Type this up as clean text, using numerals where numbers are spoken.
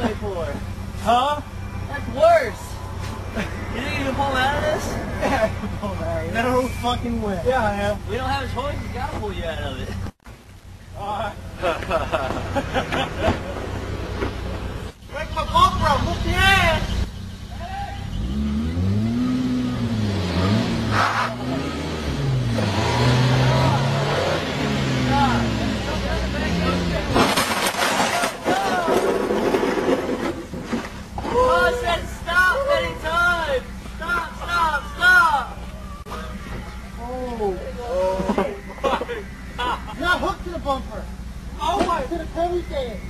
way for? Huh? That's worse. You think you can pull him out of this? Yeah, I can pull him out of it. No fucking way. Yeah, I am. We don't have a choice. We gotta pull you out of it. Break my bumper up. Look the ass. Not hooked to the bumper. Oh my! To the heavy stand.